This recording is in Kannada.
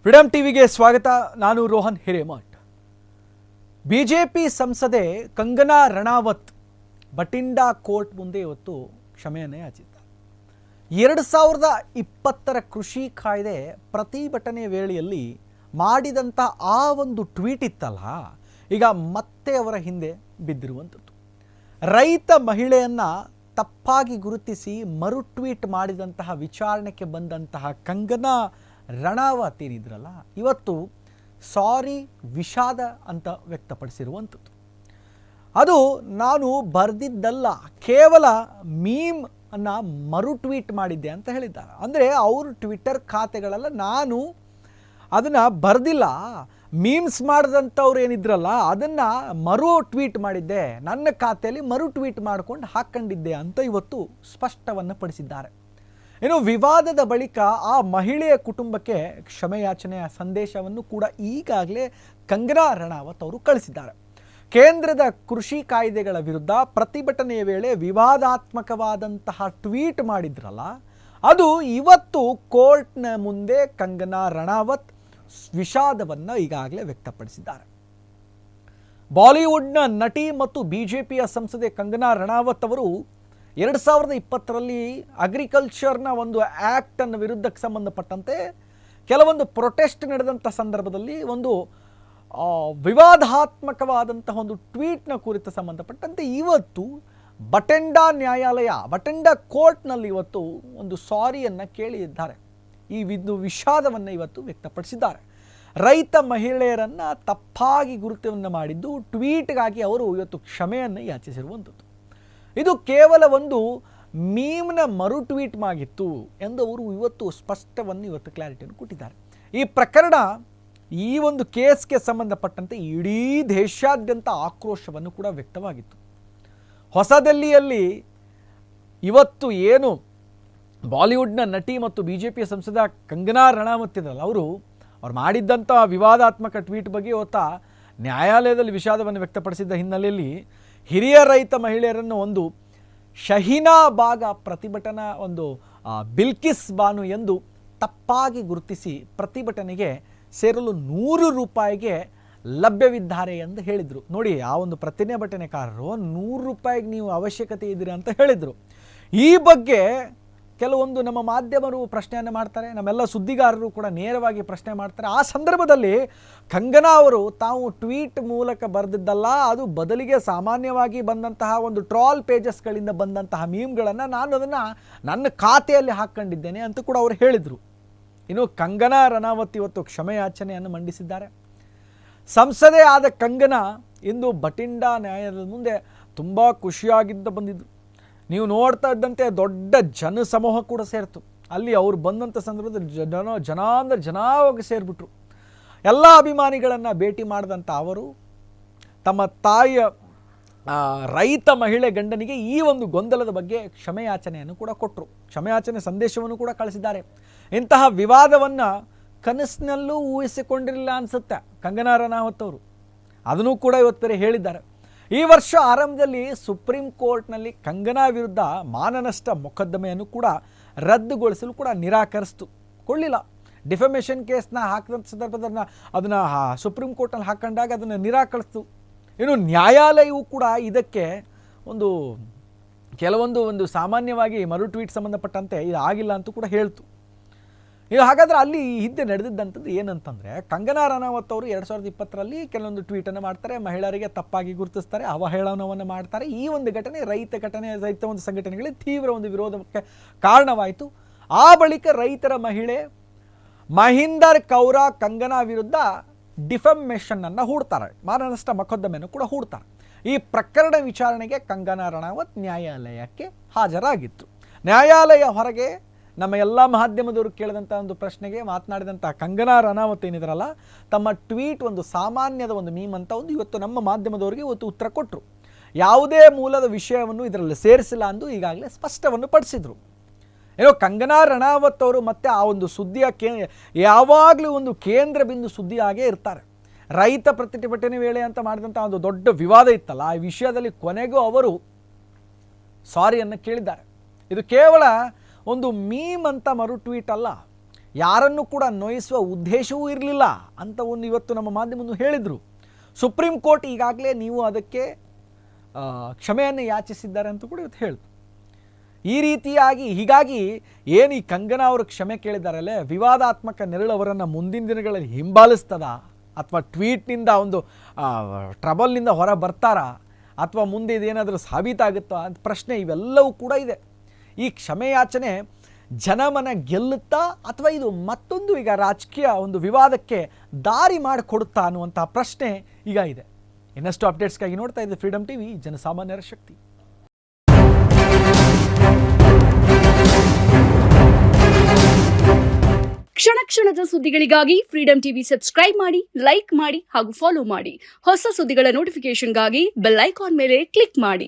ಫ್ರೀಡಂ ಟಿವಿಗೆ ಸ್ವಾಗತ. ನಾನು ರೋಹನ್ ಹಿರೇಮಠ್. ಬಿಜೆಪಿ ಸಂಸದೆ ಕಂಗನಾ ರಣಾವತ್ ಬಟಿಂಡಾ ಕೋರ್ಟ್ ಮುಂದೆ ಇವತ್ತು ಕ್ಷಮೆಯನ್ನು ಯಾಚಿಸಿದ್ದಾರೆ. 2020 ಕೃಷಿ ಕಾಯ್ದೆ ಪ್ರತಿಭಟನೆ ವೇಳೆಯಲ್ಲಿ ಮಾಡಿದಂಥ ಆ ಒಂದು ಟ್ವೀಟ್ ಇತ್ತಲ್ಲ, ಈಗ ಮತ್ತೆ ಅವರ ಹಿಂದೆ ಬಿದ್ದಿರುವಂಥದ್ದು. ರೈತ ಮಹಿಳೆಯನ್ನು ತಪ್ಪಾಗಿ ಗುರುತಿಸಿ ಮರು ಟ್ವೀಟ್ ಮಾಡಿದಂತಹ ವಿಚಾರಣೆಗೆ ಬಂದಂತಹ ಕಂಗನಾ ರಣಾವತ್ ಏನಿದ್ರಲ್ಲ, ಇವತ್ತು ಸಾರಿ ವಿಷಾದ ಅಂತ ವ್ಯಕ್ತಪಡಿಸಿರುವಂಥದ್ದು. ಅದು ನಾನು ಬರೆದಿದ್ದಲ್ಲ, ಕೇವಲ ಮೀಮ್ ಅನ್ನು ಮರು ಟ್ವೀಟ್ ಮಾಡಿದ್ದೆ ಅಂತ ಹೇಳಿದ್ದಾರೆ. ಅಂದರೆ ಅವರು ಟ್ವಿಟ್ಟರ್ ಖಾತೆಗಳೆಲ್ಲ ನಾನು ಅದನ್ನು ಬರೆದಿಲ್ಲ, ಮೀಮ್ಸ್ ಮಾಡಿದಂಥವ್ರು ಏನಿದ್ರಲ್ಲ ಅದನ್ನು ಮರು ಟ್ವೀಟ್ ಮಾಡಿದ್ದೆ, ನನ್ನ ಖಾತೆಯಲ್ಲಿ ಮರು ಟ್ವೀಟ್ ಮಾಡ್ಕೊಂಡು ಹಾಕ್ಕೊಂಡಿದ್ದೆ ಅಂತ ಇವತ್ತು ಸ್ಪಷ್ಟವನ್ನು ಪಡಿಸಿದ್ದಾರೆ. ಇನ್ನು ವಿವಾದದ ಬಳಿಕ ಆ ಮಹಿಳೆಯ ಕುಟುಂಬಕ್ಕೆ ಕ್ಷಮೆಯಾಚನೆಯ ಸಂದೇಶವನ್ನು ಕೂಡ ಈಗಾಗಲೇ ಕಂಗನಾ ರಣಾವತ್ ಅವರು ಕಳಿಸಿದ್ದಾರೆ. ಕೇಂದ್ರದ ಕೃಷಿ ಕಾಯ್ದೆಗಳ ವಿರುದ್ಧ ಪ್ರತಿಭಟನೆಯ ವೇಳೆ ವಿವಾದಾತ್ಮಕವಾದಂತಹ ಟ್ವೀಟ್ ಮಾಡಿದ್ರಲ್ಲ, ಅದು ಇವತ್ತು ಕೋರ್ಟ್ನ ಮುಂದೆ ಕಂಗನಾ ರಣಾವತ್ ವಿಷಾದವನ್ನು ಈಗಾಗಲೇ ವ್ಯಕ್ತಪಡಿಸಿದ್ದಾರೆ. ಬಾಲಿವುಡ್ನ ನಟಿ ಮತ್ತು ಬಿಜೆಪಿಯ ಸಂಸದೆ ಕಂಗನಾ ರಣಾವತ್ ಅವರು 2020ರಲ್ಲಿ ಅಗ್ರಿಕಲ್ಚರ್ನ ಒಂದು ಆ್ಯಕ್ಟನ್ನು ವಿರುದ್ಧಕ್ಕೆ ಸಂಬಂಧಪಟ್ಟಂತೆ ಕೆಲವೊಂದು ಪ್ರೊಟೆಸ್ಟ್ ನಡೆದಂಥ ಸಂದರ್ಭದಲ್ಲಿ ಒಂದು ವಿವಾದಾತ್ಮಕವಾದಂತಹ ಒಂದು ಟ್ವೀಟ್ನ ಕುರಿತು ಸಂಬಂಧಪಟ್ಟಂತೆ ಇವತ್ತು ಬಟಿಂಡಾ ಕೋರ್ಟ್ನಲ್ಲಿ ಇವತ್ತು ಒಂದು ಸಾರಿಯನ್ನು ಕೇಳಿದ್ದಾರೆ. ಈ ವಿಷಾದವನ್ನು ಇವತ್ತು ವ್ಯಕ್ತಪಡಿಸಿದ್ದಾರೆ. ರೈತ ಮಹಿಳೆಯರನ್ನು ತಪ್ಪಾಗಿ ಗುರುತನ್ನು ಮಾಡಿದ್ದು ಟ್ವೀಟ್ಗಾಗಿ ಅವರು ಇವತ್ತು ಕ್ಷಮೆಯನ್ನು ಯಾಚಿಸಿರುವಂಥದ್ದು. ಇದು ಕೇವಲ ಒಂದು ಮೀಮ್ನ ಮರು ಟ್ವೀಟ್ ಆಗಿತ್ತು ಎಂದು ಅವರು ಇವತ್ತು ಸ್ಪಷ್ಟವನ್ನು ಇವತ್ತು ಕ್ಲಾರಿಟಿಯನ್ನು ಕೊಟ್ಟಿದ್ದಾರೆ. ಈ ಪ್ರಕರಣ ಈ ಒಂದು ಕೇಸ್ಗೆ ಸಂಬಂಧಪಟ್ಟಂತೆ ಇಡೀ ದೇಶಾದ್ಯಂತ ಆಕ್ರೋಶವನ್ನು ಕೂಡ ವ್ಯಕ್ತವಾಗಿತ್ತು. ಹೊಸದಿಲ್ಲಿಯಲ್ಲಿ ಇವತ್ತು ಏನು ಬಾಲಿವುಡ್ನ ನಟಿ ಮತ್ತು ಬಿಜೆಪಿಯ ಸಂಸದ ಕಂಗನಾ ರಣಾವತ್ ಇದ್ರಲ್ಲ, ಅವರು ಮಾಡಿದ್ದಂಥ ವಿವಾದಾತ್ಮಕ ಟ್ವೀಟ್ ಬಗ್ಗೆ ಇವತ್ತು ನ್ಯಾಯಾಲಯದಲ್ಲಿ ವಿಷಾದವನ್ನು ವ್ಯಕ್ತಪಡಿಸಿದ್ದ ಹಿನ್ನೆಲೆಯಲ್ಲಿ ಹಿರಿಯ ರೈತ ಮಹಿಳೆಯರನ್ನು ಒಂದು ಶಹೀನಾ ಬಾಗ ಪ್ರತಿಭಟನಾ ಒಂದು ಬಿಲ್ಕಿಸ್ ಬಾನು ಎಂದು ತಪ್ಪಾಗಿ ಗುರುತಿಸಿ ಪ್ರತಿಭಟನೆಗೆ ಸೇರಲು 100 ರೂಪಾಯಿಗೆ ಲಭ್ಯವಿದ್ದಾರೆ ಎಂದು ಹೇಳಿದರು. ನೋಡಿ, ಆ ಒಂದು ಪ್ರತಿಭಟನೆಕಾರರು 100 ರೂಪಾಯಿಗೆ ನೀವು ಅವಶ್ಯಕತೆ ಇದ್ದೀರಿ ಅಂತ ಹೇಳಿದರು. ಈ ಬಗ್ಗೆ ಕೆಲವೊಂದು ನಮ್ಮ ಮಾಧ್ಯಮರು ಪ್ರಶ್ನೆಯನ್ನು ಮಾಡ್ತಾರೆ, ನಮ್ಮೆಲ್ಲ ಸುದ್ದಿಗಾರರು ಕೂಡ ನೇರವಾಗಿ ಪ್ರಶ್ನೆ ಮಾಡ್ತಾರೆ. ಆ ಸಂದರ್ಭದಲ್ಲಿ ಕಂಗನಾ ಅವರು ತಾವು ಟ್ವೀಟ್ ಮೂಲಕ ಬರೆದಿದ್ದಲ್ಲ, ಅದು ಬದಲಿಗೆ ಸಾಮಾನ್ಯವಾಗಿ ಬಂದಂತಹ ಒಂದು ಟ್ರಾಲ್ ಪೇಜಸ್ಗಳಿಂದ ಬಂದಂತಹ ಮೀಮ್ಗಳನ್ನು ನಾನು ಅದನ್ನು ನನ್ನ ಖಾತೆಯಲ್ಲಿ ಹಾಕ್ಕೊಂಡಿದ್ದೇನೆ ಅಂತ ಕೂಡ ಅವರು ಹೇಳಿದರು. ಇನ್ನು ಕಂಗನಾ ರಣಾವತ್ ಇವತ್ತು ಕ್ಷಮೆಯಾಚನೆಯನ್ನು ಮಂಡಿಸಿದ್ದಾರೆ. ಸಂಸದೆ ಆದ ಕಂಗನಾ ಇಂದು ಬಟಿಂಡಾ ನ್ಯಾಯಾಲಯದ ಮುಂದೆ ತುಂಬ ಖುಷಿಯಾಗಿದ್ದ ಬಂದಿದ್ದು. ನೀವು ನೋಡ್ತಾ ಇದ್ದಂತೆ ದೊಡ್ಡ ಜನಸಮೂಹ ಕೂಡ ಸೇರಿತು. ಅಲ್ಲಿ ಅವರು ಬಂದಂಥ ಸಂದರ್ಭದಲ್ಲಿ ಜನಾಂಗ ಸೇರಿಬಿಟ್ರು. ಎಲ್ಲ ಅಭಿಮಾನಿಗಳನ್ನು ಭೇಟಿ ಮಾಡಿದಂಥ ಅವರು ತಮ್ಮ ತಾಯಿಯ ರೈತ ಮಹಿಳೆ ಗಂಡನಿಗೆ ಈ ಒಂದು ಗೊಂದಲದ ಬಗ್ಗೆ ಕ್ಷಮೆಯಾಚನೆಯನ್ನು ಕೂಡ ಕೊಟ್ಟರು. ಕ್ಷಮೆಯಾಚನೆ ಸಂದೇಶವನ್ನು ಕೂಡ ಕಳಿಸಿದ್ದಾರೆ. ಇಂತಹ ವಿವಾದವನ್ನು ಕನಸಿನಲ್ಲೂ ಊಹಿಸಿಕೊಂಡಿರಲಿಲ್ಲ ಅನಿಸುತ್ತೆ ಕಂಗನಾ ರಣಾವತ್ ಅವರು. ಅದನ್ನು ಕೂಡ ಇವತ್ತು ಬೇರೆ ಹೇಳಿದ್ದಾರೆ. ಈ ವರ್ಷ ಆರಂಭದಲ್ಲಿ ಸುಪ್ರೀಂ ಕೋರ್ಟ್ನಲ್ಲಿ ಕಂಗನಾ ವಿರುದ್ಧ ಮಾನನಷ್ಟ ಮೊಕದ್ದಮೆಯನ್ನು ಕೂಡ ರದ್ದುಗೊಳಿಸಲು ಕೂಡ ಕೊಳ್ಳಿಲ್ಲ. ಡಿಫಮೇಷನ್ ಕೇಸ್ನ ಹಾಕಿದಂಥ ಸಂದರ್ಭದಲ್ಲಿ ಅದನ್ನು ಸುಪ್ರೀಂ ಕೋರ್ಟ್ನಲ್ಲಿ ಹಾಕೊಂಡಾಗ ಅದನ್ನು ನಿರಾಕರಿಸ್ತು. ಇನ್ನು ನ್ಯಾಯಾಲಯವು ಕೂಡ ಇದಕ್ಕೆ ಕೆಲವೊಂದು ಸಾಮಾನ್ಯವಾಗಿ ಮರು ಟ್ವೀಟ್ ಸಂಬಂಧಪಟ್ಟಂತೆ ಇದು ಆಗಿಲ್ಲ ಅಂತ ಕೂಡ ಹೇಳ್ತು. ಇದು ಹಾಗಾದರೆ ಅಲ್ಲಿ ಹಿಂದೆ ನಡೆದಿದ್ದಂಥದ್ದು ಏನಂತಂದರೆ, ಕಂಗನಾ ರಣಾವತ್ ಅವರು 2020ರಲ್ಲಿ ಕೆಲವೊಂದು ಟ್ವೀಟನ್ನು ಮಾಡ್ತಾರೆ, ಮಹಿಳೆಯರಿಗೆ ತಪ್ಪಾಗಿ ಗುರುತಿಸ್ತಾರೆ, ಅವಹೇಳನವನ್ನು ಮಾಡ್ತಾರೆ. ಈ ಒಂದು ಘಟನೆ ರೈತ ಒಂದು ಸಂಘಟನೆಗಳಿಗೆ ತೀವ್ರ ಒಂದು ವಿರೋಧಕ್ಕೆ ಕಾರಣವಾಯಿತು. ಆ ಬಳಿಕ ರೈತರ ಮಹಿಳೆ ಮಹಿಂದರ್ ಕೌರ ಕಂಗನಾ ವಿರುದ್ಧ ಡಿಫಮೇಷನನ್ನು ಹೂಡ್ತಾರೆ, ಮಾನನಷ್ಟ ಮೊಕದ್ದಮೆಯನ್ನು ಕೂಡ ಹೂಡ್ತಾರೆ. ಈ ಪ್ರಕರಣ ವಿಚಾರಣೆಗೆ ಕಂಗನಾ ರಣಾವತ್ ನ್ಯಾಯಾಲಯಕ್ಕೆ ಹಾಜರಾಗಿತ್ತು. ನ್ಯಾಯಾಲಯ ಹೊರಗೆ ನಮ್ಮ ಎಲ್ಲ ಮಾಧ್ಯಮದವರು ಕೇಳಿದಂಥ ಒಂದು ಪ್ರಶ್ನೆಗೆ ಮಾತನಾಡಿದಂಥ ಕಂಗನಾ ರಣಾವತ್ ಏನಿದ್ರಲ್ಲ, ತಮ್ಮ ಟ್ವೀಟ್ ಒಂದು ಸಾಮಾನ್ಯದ ಒಂದು ಮೀಮ್ ಅಂತ ಇವತ್ತು ನಮ್ಮ ಮಾಧ್ಯಮದವರಿಗೆ ಇವತ್ತು ಉತ್ತರ ಕೊಟ್ಟರು. ಯಾವುದೇ ಮೂಲದ ವಿಷಯವನ್ನು ಇದರಲ್ಲಿ ಸೇರಿಸಿಲ್ಲ ಎಂದು ಈಗಾಗಲೇ ಸ್ಪಷ್ಟವನ್ನು ಪಡಿಸಿದರು. ಏನೋ ಕಂಗನಾ ರಣಾವತ್ ಅವರು ಮತ್ತೆ ಆ ಒಂದು ಸುದ್ದಿಯ ಯಾವಾಗಲೂ ಒಂದು ಕೇಂದ್ರ ಬಿಂದು ಸುದ್ದಿಯಾಗೇ ಇರ್ತಾರೆ. ರೈತ ಪ್ರತಿಭಟನೆ ವೇಳೆ ಅಂತ ಮಾಡಿದಂಥ ಒಂದು ದೊಡ್ಡ ವಿವಾದ ಇತ್ತಲ್ಲ, ಆ ವಿಷಯದಲ್ಲಿ ಕೊನೆಗೂ ಅವರು ಸಾರಿಯನ್ನು ಕೇಳಿದ್ದಾರೆ. ಇದು ಕೇವಲ ಒಂದು ಮೀಮ್ ಅಂತ ಮರು ಟ್ವೀಟ್ ಅಲ್ಲ, ಯಾರನ್ನು ಕೂಡ ನೋಯಿಸುವ ಉದ್ದೇಶವೂ ಇರಲಿಲ್ಲ ಅಂತ ಒಂದು ಇವತ್ತು ನಮ್ಮ ಮಾಧ್ಯಮವನ್ನು ಹೇಳಿದರು. ಸುಪ್ರೀಂ ಕೋರ್ಟ್ ಈಗಾಗಲೇ ನೀವು ಅದಕ್ಕೆ ಕ್ಷಮೆಯನ್ನು ಯಾಚಿಸಿದ್ದಾರೆ ಅಂತ ಕೂಡ ಇವತ್ತು ಹೇಳಿದ್ರು. ಈ ರೀತಿಯಾಗಿ ಹೀಗಾಗಿ ಏನು ಈ ಕಂಗನಾ ಅವರು ಕ್ಷಮೆ ಕೇಳಿದ್ದಾರಲ್ಲೇ, ವಿವಾದಾತ್ಮಕ ನೆರಳು ಅವರನ್ನು ಮುಂದಿನ ದಿನಗಳಲ್ಲಿ ಹಿಂಬಾಲಿಸ್ತದ ಅಥವಾ ಟ್ವೀಟ್ನಿಂದ ಒಂದು ಟ್ರಬಲ್ನಿಂದ ಹೊರ ಬರ್ತಾರಾ ಅಥವಾ ಮುಂದೆ ಇದೇನಾದರೂ ಸಾಬೀತಾಗುತ್ತಾ ಅಂತ ಪ್ರಶ್ನೆ ಇವೆಲ್ಲವೂ ಕೂಡ ಇದೆ. ಈ ಕ್ಷಮೆಯಾಚನೆ ಜನಮನ ಗೆಲ್ಲುತ್ತಾ ಅಥವಾ ಇದು ಮತ್ತೊಂದು ಈಗ ರಾಜಕೀಯ ಒಂದು ವಿವಾದಕ್ಕೆ ದಾರಿ ಮಾಡಿಕೊಡುತ್ತಾ ಅನ್ನುವಂಥ ಪ್ರಶ್ನೆ ಈಗ ಇದೆ. ಇನ್ನಷ್ಟು ಅಪ್ಡೇಟ್ಸ್ಗಾಗಿ ನೋಡ್ತಾ ಇದ್ದೆ ಫ್ರೀಡಮ್ ಟಿವಿ, ಜನಸಾಮಾನ್ಯರ ಶಕ್ತಿ. ಕ್ಷಣ ಕ್ಷಣದ ಸುದ್ದಿಗಳಿಗಾಗಿ ಫ್ರೀಡಮ್ ಟಿವಿ ಸಬ್ಸ್ಕ್ರೈಬ್ ಮಾಡಿ, ಲೈಕ್ ಮಾಡಿ ಹಾಗೂ ಫಾಲೋ ಮಾಡಿ. ಹೊಸ ಸುದ್ದಿಗಳ ನೋಟಿಫಿಕೇಶನ್ಗಾಗಿ ಬೆಲ್ ಐಕಾನ್ ಮೇಲೆ ಕ್ಲಿಕ್ ಮಾಡಿ.